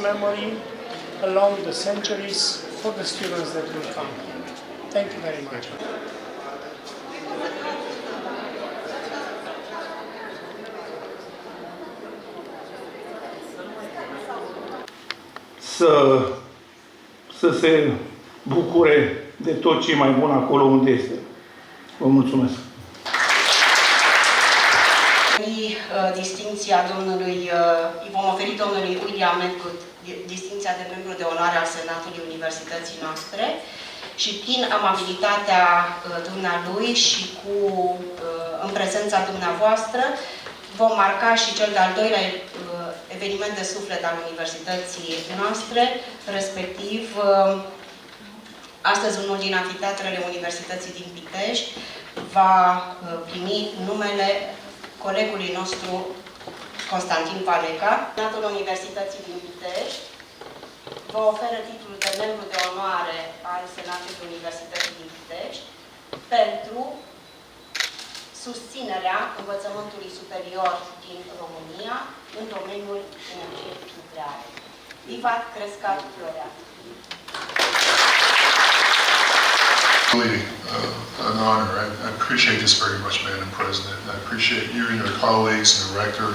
memory along the centuries for the students that will come. Thank you very much. Să se bucure de tot ce e mai bun acolo unde este. Vă mulțumesc. Distinția domnului, îi vom oferi domnului William Medgood distinția de membru de onoare al Senatului Universității noastre și prin amabilitatea dumnealui și în prezența dumneavoastră vom marca și cel de-al doilea eveniment de suflet al Universității noastre, respectiv astăzi unul din anfiteatrele Universității din Pitești va primi numele colegului nostru Constantin Valeca. Senatul Universității din Pitești vă oferă titlul de membru de onoare al Senatului Universității din Pitești pentru susținerea învățământului superior din România în domeniul energiei nucleare. Ivat Crescat Florea. Really an honor. I appreciate this very much, Madam President. I appreciate you and your colleagues and the Rector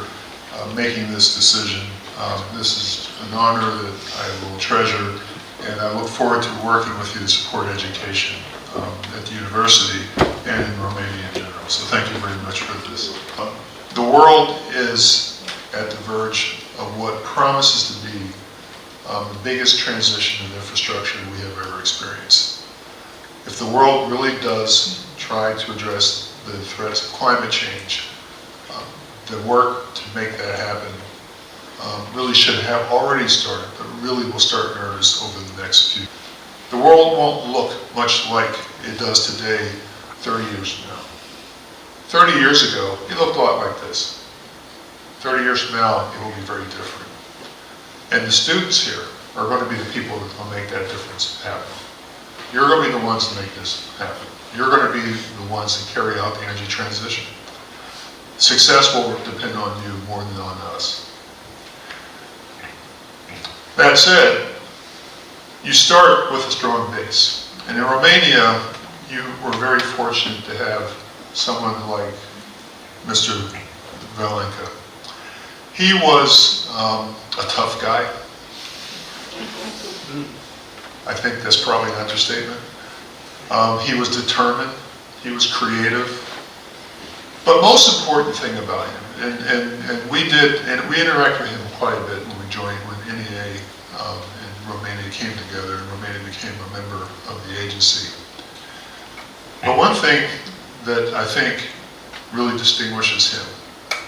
making this decision. This is an honor that I will treasure, and I look forward to working with you to support education at the university and in Romania in general. So thank you very much for this. The world is at the verge of what promises to be the biggest transition in infrastructure we have ever experienced. If the world really does try to address the threats of climate change, the work to make that happen really should have already started, but really will start in earnest over the next few. The world won't look much like it does today 30 years from now. 30 years ago, it looked a lot like this. 30 years from now, it will be very different. And the students here are going to be the people that will make that difference happen. You're going to be the ones to make this happen. You're going to be the ones that carry out the energy transition. Success will depend on you more than on us. That said, you start with a strong base. And in Romania, you were very fortunate to have someone like Mr. Valenca. He was a tough guy. I think that's probably an understatement. He was determined, he was creative, but most important thing about him, and we interacted with him quite a bit when NEA and Romania came together and Romania became a member of the agency. But one thing that I think really distinguishes him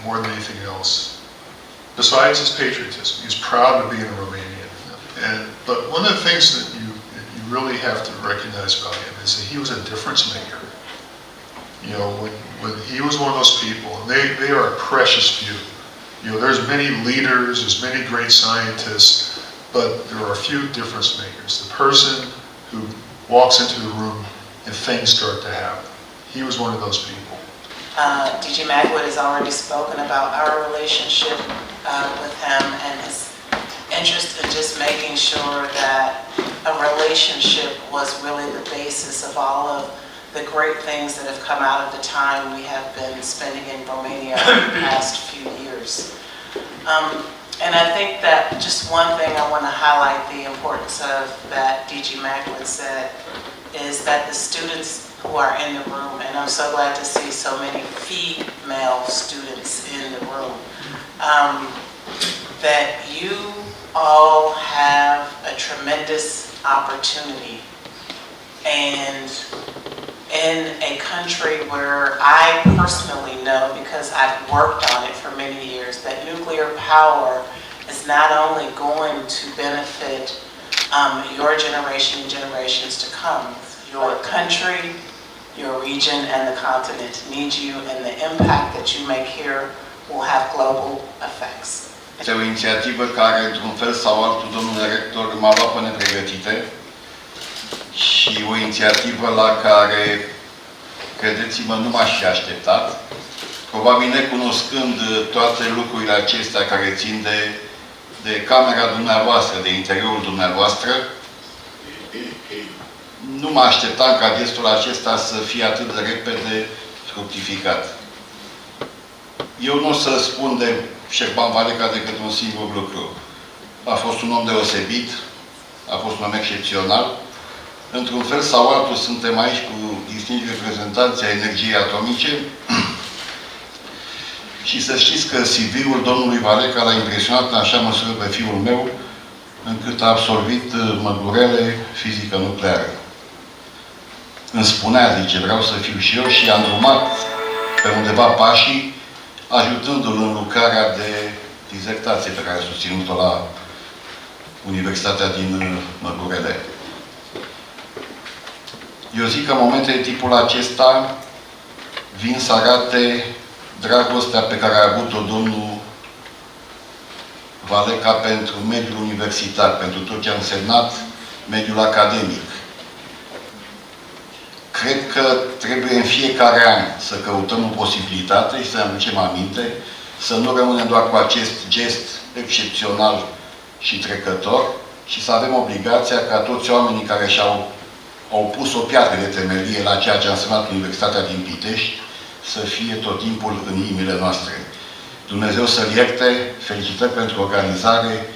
more than anything else, besides his patriotism, he's proud to be a Romanian. But one of the things that you really have to recognize about him is that he was a difference maker. You know, when he was one of those people, and they are a precious few. You know, there's many leaders, there's many great scientists, but there are a few difference makers. The person who walks into the room and things start to happen. He was one of those people. DG Magwood has already spoken about our relationship with him and his interest in just making sure that a relationship was really the basis of all of the great things that have come out of the time we have been spending in Romania in the past few years. And I think that just one thing I want to highlight the importance of that DG Magwood said is that the students who are in the room, and I'm so glad to see so many female students in the room, that you all have a tremendous opportunity. And in a country where I personally know, because I've worked on it for many years, that nuclear power is not only going to benefit your generation and generations to come, your country, your region, and the continent need you, and the impact that you make here will have global effects. Este o inițiativă care, într-un fel sau altul, domnule rector m-a luat pe nepregătite și o inițiativă la care, credeți-mă, nu m-aș fi așteptat, probabil necunoscând toate lucrurile acestea care țin de de camera dumneavoastră, de interiorul dumneavoastră, nu mă așteptam ca gestul acesta să fie atât de repede fructificat. Eu nu o să spun de Șerban Valeca decât un singur lucru. A fost un om deosebit, a fost un om excepțional. Într-un fel sau altul suntem aici cu distinși reprezentanții ai energiei atomice și să știți că CV-ul domnului Valeca l-a impresionat în așa măsură pe fiul meu, încât a absolvit măgurele fizică nucleară. Îmi spunea, zice, vreau să fiu și eu, și am drumat pe undeva pașii, ajutându-l în lucrarea de dizertație pe care a susținut-o la Universitatea din Măgurele. Eu zic că în momente de tipul acesta vin să arate dragostea pe care a avut-o domnul Valeca pentru mediul universitar, pentru tot ce a însemnat mediul academic. Cred că trebuie în fiecare an să căutăm o posibilitate și să ne aducem aminte, să nu rămânem doar cu acest gest excepțional și trecător, și să avem obligația ca toți oamenii care au pus o piatră de temelie la ceea ce a însemnat Universitatea din Pitești, să fie tot timpul în inimile noastre. Dumnezeu să-l ierte, felicitări pentru organizare,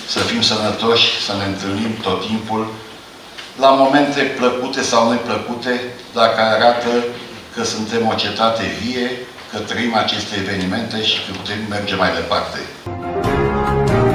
să fim sănătoși, să ne întâlnim tot timpul, la momente plăcute sau neplăcute, dacă arată că suntem o cetate vie, că trăim aceste evenimente și că putem merge mai departe.